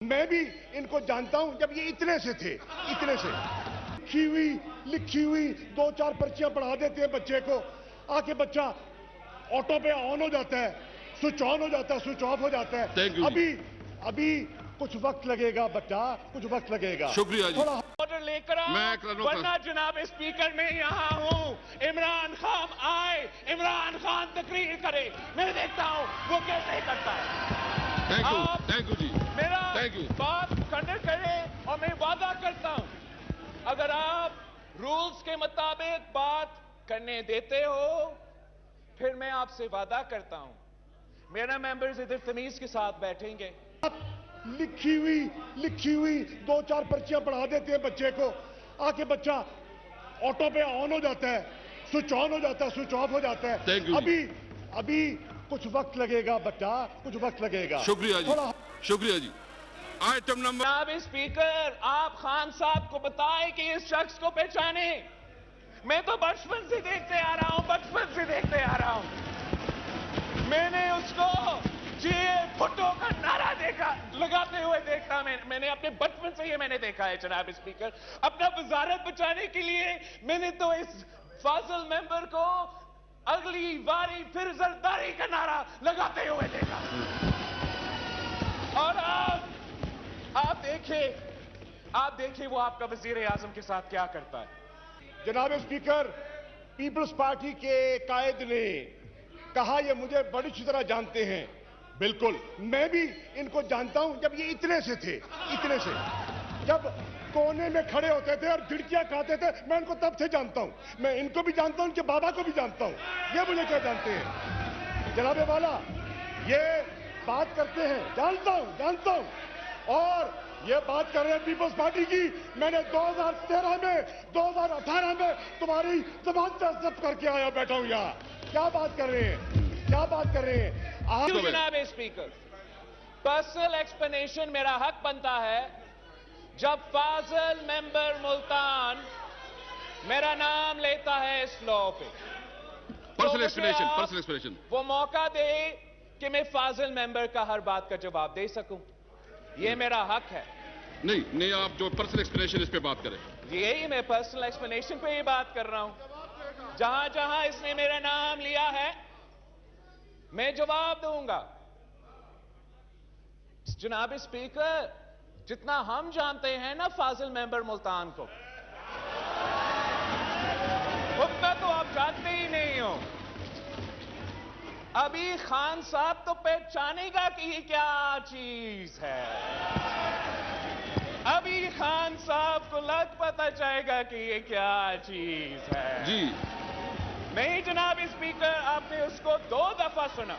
मैं भी इनको जानता हूं जब ये इतने से थे, इतने से लिखी हुई दो चार पर्चियां पढ़ा देते हैं बच्चे को, आके बच्चा ऑटो पे ऑन हो जाता है, स्विच ऑन हो जाता है, स्विच ऑफ हो जाता है। अभी कुछ वक्त लगेगा बच्चा, कुछ वक्त लगेगा। शुक्रिया जी। ऑर्डर लेकर वरना जनाब स्पीकर मैं यहाँ हूँ। इमरान खान आए, इमरान खान तकरीर करे, मैं देखता हूँ वो कैसे करता है। थैंक यू जी। मेरा बात खंडन करें और मैं वादा करता हूं, अगर आप रूल्स के मुताबिक बात करने देते हो, फिर मैं आपसे वादा करता हूं, मेरा मेंबर्स इधर तमीज के साथ बैठेंगे। लिखी हुई दो चार पर्चियां पढ़ा देते हैं बच्चे को, आके बच्चा ऑटो पे ऑन हो जाता है, स्विच ऑन हो जाता है, स्विच ऑफ हो जाता है। अभी कुछ वक्त लगेगा बच्चा, कुछ वक्त लगेगा। शुक्रिया जी, शुक्रिया जी। Item number. जनाब स्पीकर, आप खान साहब को बताएं कि इस शख्स को पहचाने। मैं तो बचपन से देखते आ रहा हूं, बचपन से देखते आ रहा हूं। मैंने उसको भुट्टो का नारा देखा, लगाते हुए देखा। मैंने अपने बचपन से ये मैंने देखा है जनाब स्पीकर। अपना वजारत बचाने के लिए मैंने तो इस फाजिल मेंबर को अगली बारी फिर जरदारी का नारा लगाते हुए देखा। और आप देखिए वो आपका वजीर आजम के साथ क्या करता है। जनाब स्पीकर, पीपल्स पार्टी के कायद ने कहा ये मुझे बड़ी अच्छी तरह जानते हैं। बिल्कुल, मैं भी इनको जानता हूं जब ये इतने से थे, इतने से, जब कोने में खड़े होते थे और झिड़कियां खाते थे, मैं इनको तब से जानता हूं। मैं इनको भी जानता हूं, इनके बाबा को भी जानता हूं, ये मुझे क्या जानते हैं। जनाबे वाला ये बात करते हैं, जानता हूं और ये बात कर रहे हैं पीपल्स पार्टी की। मैंने 2013 में 2018 में तुम्हारी जबान पे जब्त करके आया, बैठा हूं यहाँ। क्या बात कर रहे हैं, क्या बात कर रहे हैं आप। जनाब स्पीकर, पर्सनल एक्सप्लेनेशन मेरा हक बनता है जब फाजिल मेंबर मुल्तान मेरा नाम लेता है इस लॉ पे। पर्सनल एक्सप्लेनेशन वो मौका दे कि मैं फाजिल मेंबर का हर बात का जवाब दे सकूं, ये मेरा हक है। नहीं, आप जो पर्सनल एक्सप्लेनेशन इस पे बात करें। यही मैं पर्सनल एक्सप्लेनेशन पे ही बात कर रहा हूं। जहां जहां इसने मेरा नाम लिया है मैं जवाब दूंगा। जनाब स्पीकर, जितना हम जानते हैं ना फाजिल मेंबर मुल्तान को, उतना तो आप जानते ही नहीं हो। अभी खान साहब तो पहचानेगा कि ये क्या चीज है। अभी खान साहब को लग पता जाएगा कि ये क्या चीज है जी। नहीं जनाब स्पीकर, आपने उसको 2 दफा सुना।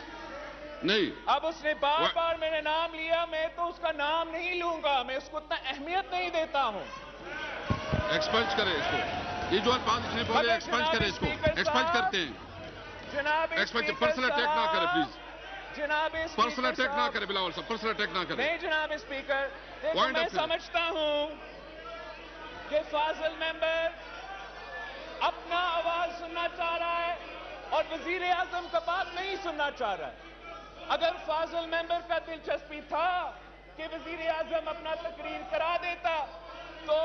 नहीं, अब उसने बार बार मेरा नाम लिया, मैं तो उसका नाम नहीं लूंगा, मैं उसको इतना अहमियत नहीं देता हूं। एक्सपंज करें इसको, ये जो बात इसने बोले एक्सपंज करें इसको, एक्सपंज करते हैं जनाब। एक्सपंज, पर्सनल अटैक ना करें प्लीज, जनाब पर्सनल अटैक ना करें बिलावल साहब, पर्सनल अटैक ना करें। नहीं जनाब स्पीकर, देखो मैं समझता हूं कि फाजिल मेंबर अपना आवाज सुनना चाह रहा है और वजीर आजम का बात नहीं सुनना चाह रहा है। अगर फाजिल मेंबर का दिलचस्पी था कि वजीर आजम अपना तकरीर करा देता तो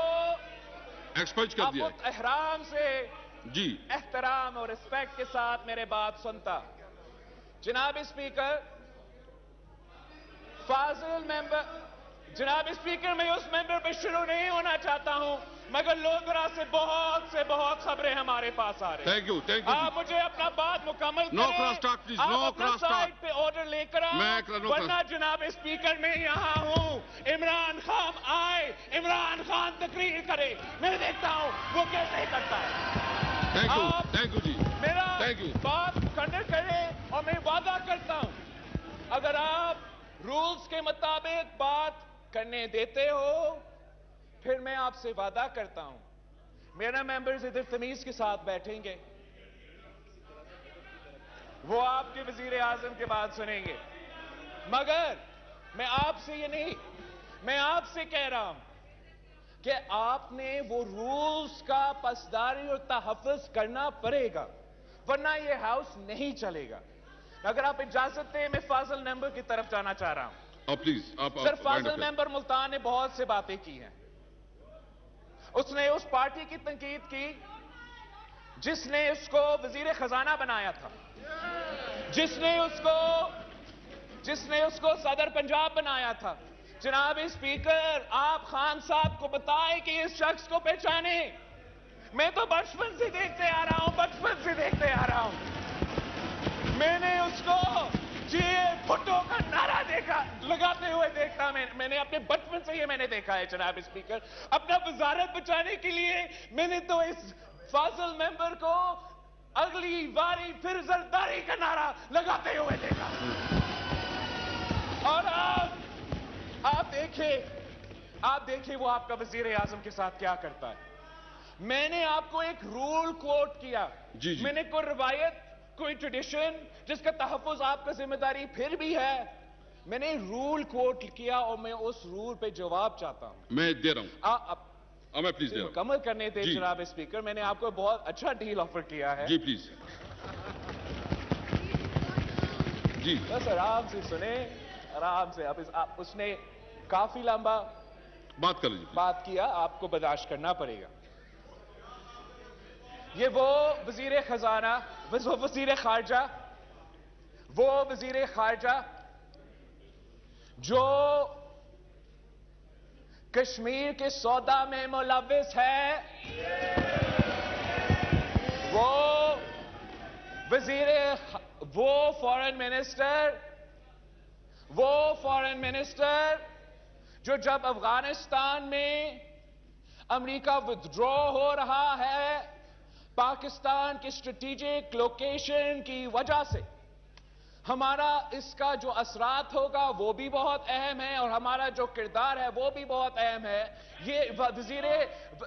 एक्सपंज कर दिया, एहराम से जी, एहतराम और रिस्पेक्ट के साथ मेरे बात सुनता। जनाब स्पीकर, फाजिल मेंबर, जनाब स्पीकर, मैं उस मेंबर पे शुरू नहीं होना चाहता हूं, मगर लोगरा से बहुत खबरें हमारे पास आ रही हैं। Thank you. आप मुझे अपना बात मुकम्मल करें। No cross talk please, no cross talk पे ऑर्डर लेकर वरना जनाब स्पीकर मैं यहाँ हूँ। इमरान खान आए, इमरान खान तकरीर करे, मैं देखता हूँ वो कैसे करता है। थैंक यू जी। मेरा बात खंडन करें और मैं वादा करता हूं, अगर आप रूल्स के मुताबिक बात करने देते हो, फिर मैं आपसे वादा करता हूं, मेरा मेंबर्स इधर तमीज के साथ बैठेंगे। वो आपके वजीर आजम की बात सुनेंगे, मगर मैं आपसे ये नहीं, मैं आपसे कह रहा हूं कि आपने वो रूल्स का पासदारी और तहफ़्फ़ुज़ करना पड़ेगा, वरना ये हाउस नहीं चलेगा। अगर आप इजाजत दें, मैं फाजिल मेंबर की तरफ जाना चाह रहा हूं। प्लीज आप सर, फाजिल मेंबर मुल्तान ने बहुत से बातें की हैं। उसने उस पार्टी की तनकीद की जिसने उसको वजीर खजाना बनाया था, जिसने उसको सदर पंजाब बनाया था। जनाब स्पीकर, आप खान साहब को बताएं कि इस शख्स को पहचाने। मैं तो बचपन से देखते आ रहा हूं। मैंने उसको भुट्टो का नारा लगाते हुए देखा। मैंने अपने बचपन से ये मैंने देखा है जनाब स्पीकर। अपना वजारत बचाने के लिए मैंने तो इस फाजिल मेंबर को अगली बारी फिर जरदारी का नारा लगाते हुए देखा। और आप देखिए वो आपका वजीर आजम के साथ क्या करता है। मैंने आपको एक रूल कोट किया। जी। मैंने कोई रवायत, कोई ट्रेडिशन जिसका तहफ्फुज आपका जिम्मेदारी फिर भी है, मैंने रूल कोट किया और मैं उस रूल पे जवाब चाहता हूं। मैं दे रहा हूं। मैं प्लीज दे रहा हूं। मुकम्मल करने दे जनाब स्पीकर। मैंने आपको बहुत अच्छा डील ऑफर किया है। जी प्लीज। जी बस आराम से सुने, आराम से। अब उसने काफी लंबा बात कर लीजिए। बात किया, आपको बर्दाश्त करना पड़ेगा। ये वो वजीर खजाना, वो वजीर खारजा जो कश्मीर के सौदा में मुलव्विस है, वो फॉरेन मिनिस्टर जो जब अफगानिस्तान में अमेरिका विथड्रॉ हो रहा है पाकिस्तान की स्ट्रेटेजिक लोकेशन की वजह से, हमारा इसका जो असरात होगा वो भी बहुत अहम है और हमारा जो किरदार है वो भी बहुत अहम है। ये वजीर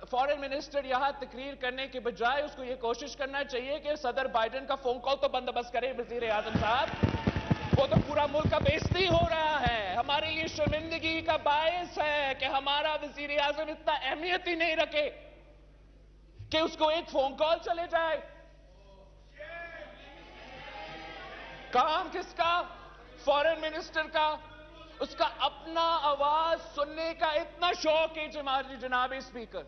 फॉरेन मिनिस्टर यहां तकरीर करने के बजाय उसको ये कोशिश करना चाहिए कि सदर बाइडेन का फोन कॉल तो बंदोबस्त करे वजीर आजम साहब। वो तो पूरा मुल्क का बेइज्जती हो रहा है। हमारी ये शर्मिंदगी का बायस है कि हमारा वजीर आजम इतना अहमियत ही नहीं रखे कि उसको एक फोन कॉल चले जाए। काम किसका? फॉरेन मिनिस्टर का। उसका अपना आवाज सुनने का इतना शौक है जनाब स्पीकर,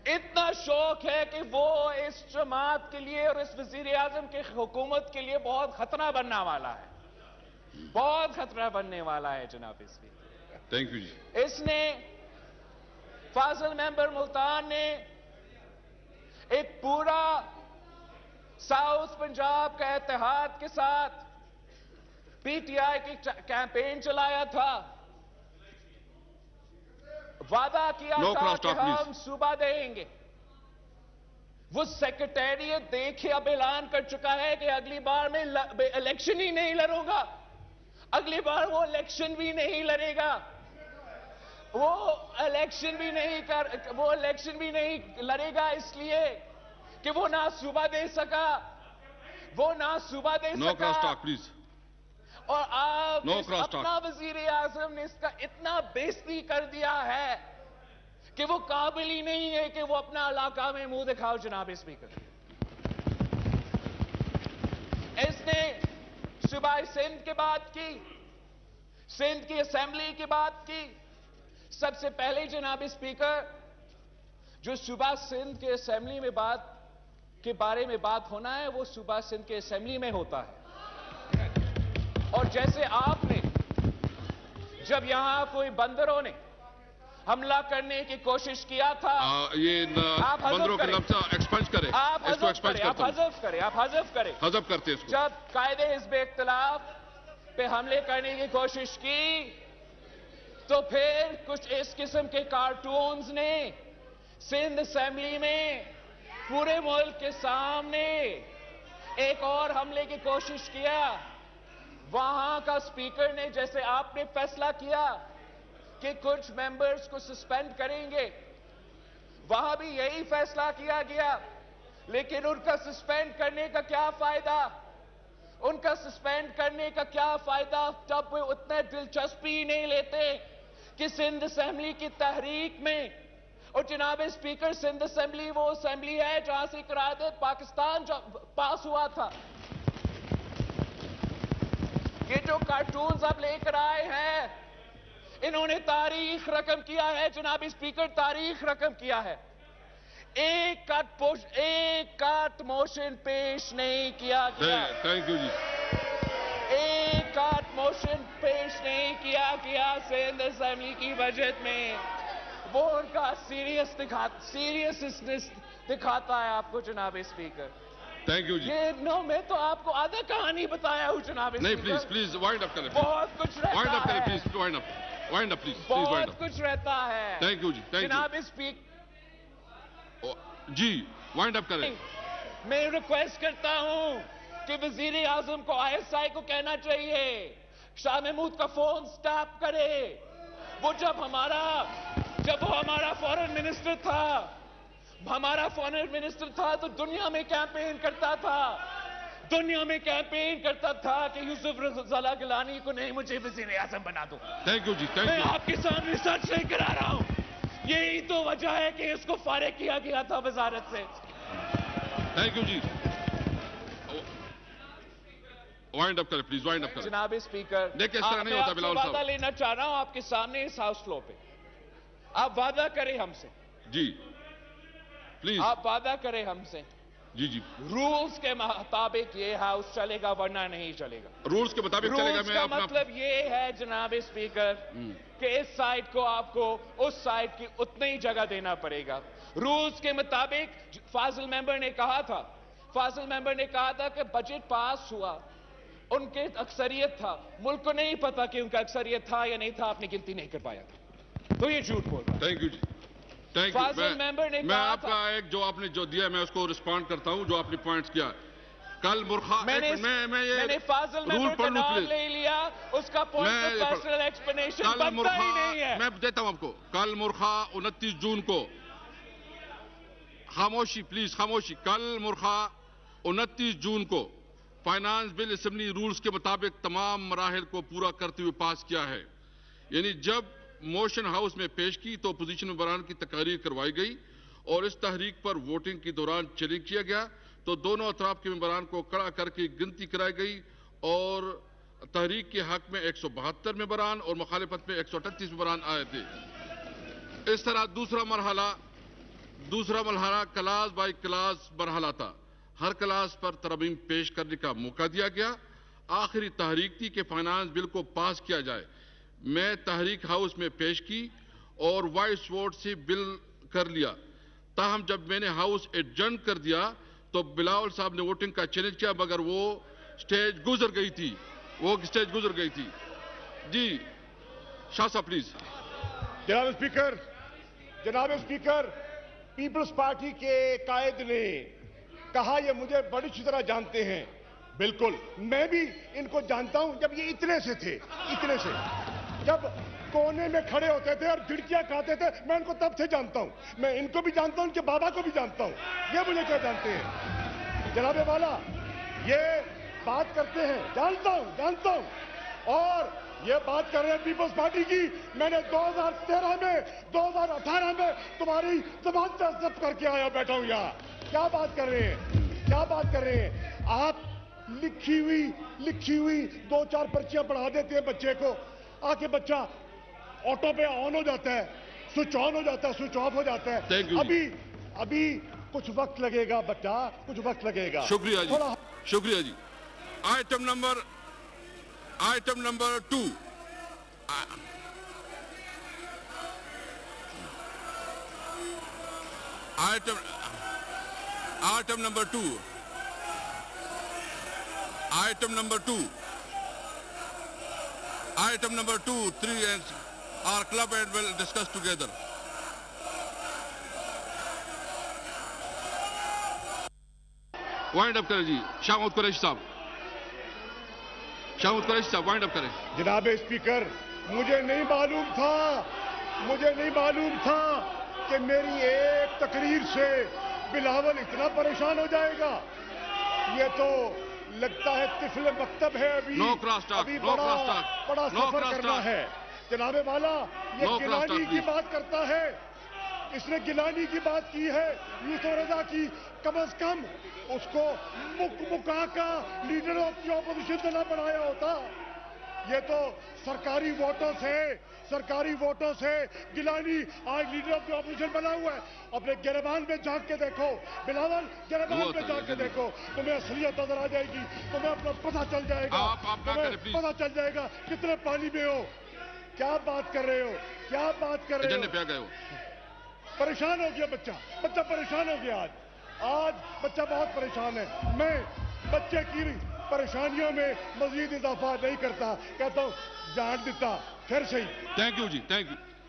इतना शौक है कि वो इस जमात के लिए और इस वजीर आजम की हुकूमत के लिए बहुत खतरा बनने वाला है, बहुत खतरा बनने वाला है जनाब स्पीकर। थैंक यू जी। इसने फाजिल मेंबर मुल्तान ने एक पूरा साउथ पंजाब का इत्तेहाद के साथ पीटीआई की कैंपेन चलाया था। वादा किया था कि हम सूबा देंगे। वो सेक्रेटेरिएट देखे अब ऐलान कर चुका है कि अगली बार में इलेक्शन ही नहीं लड़ूंगा। अगली बार वो इलेक्शन भी नहीं लड़ेगा। वो इलेक्शन भी नहीं लड़ेगा इसलिए कि वो ना सूबा दे सका। No cross talk please. और आप अपना वजीर आजम ने इसका इतना बेइज्जती कर दिया है कि वो काबिल ही नहीं है कि वो अपना इलाका में मुंह दिखाओ जनाब स्पीकर। इसने सुबह सिंध की बात की, सिंध की असेंबली की बात की। सबसे पहले जनाब स्पीकर, जो सुबह सिंध के असेंबली में बात के बारे में बात होना है वो सुबह सिंध के असेंबली में होता है। और जैसे आपने जब यहां कोई बंदरों ने हमला करने की कोशिश किया था, ये बंदरों का लफ्ज एक्सपंज करें, इसको एक्सपंज आप हज़फ करें, हज़फ करते इसको। जब कायदे हिज़्ब इख्तिलाफ पे हमले करने की कोशिश की तो फिर कुछ इस किस्म के कार्टून्स ने सिंध असेंबली में पूरे मुल्क के सामने एक और हमले की कोशिश किया। वहां का स्पीकर ने, जैसे आपने फैसला किया कि कुछ मेंबर्स को सस्पेंड करेंगे, वहां भी यही फैसला किया गया। लेकिन उनका सस्पेंड करने का क्या फायदा? उनका सस्पेंड करने का क्या फायदा जब वे उतने दिलचस्पी ही नहीं लेते कि सिंध असेंबली की तहरीक में। और जनाब स्पीकर, सिंध असेंबली वो असेंबली है जहां से करारदाद पाकिस्तान पास हुआ था। ये जो कार्टून्स आप लेकर आए हैं इन्होंने तारीख रकम किया है जनाब स्पीकर, तारीख रकम किया है। एक कट मोशन पेश नहीं किया गया। थैंक यू जी। एक कट मोशन पेश नहीं किया गया सिंध असेंबली की बजट में। वो उनका सीरियसनेस दिखाता है आपको जनाब स्पीकर। थैंक यू जी। ये मैं तो आपको आधा कहानी बताया हूँ जनाब नहीं, स्पीकर। प्लीज वाइंड अप करें। बहुत कुछ रहता वाइंड अप करें है। प्लीज, वाइंड अप प्लीज, बहुत कुछ रहता है। थैंक यू जी। थैंक जनाब स्पीकर जी, वाइंड अप करें। मैं रिक्वेस्ट करता हूं कि वजीर आजम को ISI को कहना चाहिए शाह महमूद का फोन स्टॉप करे। वो जब वो हमारा फॉरेन मिनिस्टर था तो दुनिया में कैंपेन करता था कि यूसुफ रज़ा गिलानी को नहीं, मुझे वजीर आजम बना दो। थैंक यू जी। थैंक मैं यू। आपके सामने सच नहीं करा रहा हूं। यही तो वजह है कि इसको फारिग किया गया था वजारत से। थैंक यू जी। वाइंड अप करें प्लीज, वाइंड अप करें। जनाब स्पीकर, देखिए, इस तरह नहीं होता बिलावल साहब। वादा लेना चाह रहा हूं आपके सामने इस हाउस फ्लोर पे। आप वादा करें हमसे जी, प्लीज। आप वादा करें हमसे जी। रूल्स के मुताबिक ये हाउस चलेगा वरना नहीं चलेगा। रूल्स के मुताबिक चलेगा। रूल्स मैं का अपना मतलब ये है जनाब स्पीकर कि इस साइड को आपको उस साइड की उतनी ही जगह देना पड़ेगा। रूल्स के मुताबिक फाजिल मेंबर ने कहा था कि बजट पास हुआ, उनके अक्सरियत था। मुल्क को नहीं पता कि उनका अक्सरियत था या नहीं था, आपने गिनती नहीं कर पाया था, तो ये झूठ बोल रहा है। थैंक यू जी। Thank you. फाजिल मेंबर ने मैं कहा आपका एक जो आपने जो दिया मैं उसको रिस्पॉन्ड करता हूं, जो आपने पॉइंट्स किया। कल मुर्खा मैंने फाजिल रूल मेंबर का पढ़ लूं नाम प्लीज। ले लिया, उसका पॉइंट ऑफ पर्सनल एक्सप्लेनेशन बनता ही नहीं है। मैं देता हूं आपको। कल मुर्खा 29 जून को, खामोशी प्लीज, खामोशी। कल मुर्खा 29 जून को फाइनेंस बिल असेंबली रूल्स के मुताबिक तमाम मराहिल को पूरा करते हुए पास किया है। यानी जब मोशन हाउस में पेश की तो अपोजिशन मेंबरान की तकारीर करवाई गई और इस तहरीक पर वोटिंग के दौरान चेक किया गया तो दोनों अतराफ के मेंबरान को खड़ा करके गिनती कराई गई और तहरीक के हक में 172 मेंबरान और मुखालिफत में 138 मेंबरान आए थे। इस तरह दूसरा मरहला क्लास बाई क्लास मरहला था। हर क्लास पर तरमीम पेश करने का मौका दिया गया। आखिरी तहरीक थी कि फाइनेंस बिल को पास किया जाए। मैं तहरीक हाउस में पेश की और वॉइस वोट से बिल कर लिया। ताहम जब मैंने हाउस एडजर्न कर दिया तो बिलावल साहब ने वोटिंग का चैलेंज किया, मगर वो स्टेज गुजर गई थी। जी शाह साहब प्लीज। जनाब स्पीकर, पीपल्स पार्टी के कायद ने कहा ये मुझे बड़ी अच्छी तरह जानते हैं। बिल्कुल, मैं भी इनको जानता हूं। जब ये इतने से जब कोने में खड़े होते थे और झिड़कियां खाते थे, मैं इनको तब से जानता हूं। मैं इनको भी जानता हूं, इनके बाबा को भी जानता हूं। ये मुझे क्या जानते हैं जनाबे वाला, ये बात करते हैं, जानता हूं। और ये बात कर रहे हैं पीपल्स पार्टी की। मैंने 2013 में 2018 में तुम्हारी जमानत जब्त करके आया, बैठा हूं यहाँ। क्या बात कर रहे हैं आप? लिखी हुई 2-4 पर्चियां पढ़ा देते हैं बच्चे को, आके बच्चा ऑटो पे ऑन हो जाता है, स्विच ऑन हो जाता है, स्विच ऑफ हो जाता है। अभी कुछ वक्त लगेगा बच्चा, कुछ वक्त लगेगा। शुक्रिया जी। Item number 2। Item number 2 3 are club and will discuss together. Wind up करें जी। शाह कुरैशी साहब वाइंड अप करें। जनाब स्पीकर, मुझे नहीं मालूम था कि मेरी एक तकरीर से बिलावल इतना परेशान हो जाएगा। ये तो लगता है तिफल मकतब है। अभी बड़ा सफर करना है। जनाबे वाला, ये गिलानी की बात करता है, इसने गिलानी की बात की है। यूसुफ रज़ा की कम अज कम उसको मुका का लीडर ऑफ दी ऑपोजिशन तो ना बनाया होता। ये तो सरकारी वोटों से गिलानी आज लीडर ऑफ द ऑपोजिशन बना हुआ है। अपने गिरबान में झांक के देखो बिलावल, गिरबान में झांक के देखो, तुम्हें असलियत नजर आ जाएगी, तुम्हें अपना पता चल जाएगा, तुम्हें पता चल जाएगा कितने पानी में हो। क्या बात कर रहे हो? परेशान हो गया बच्चा परेशान हो गया। आज बच्चा बहुत परेशान है। मैं बच्चे की परेशानियों में मजीद इजाफा नहीं करता, कहता हूं जान देता फिर सही। थैंक यू जी, थैंक यू।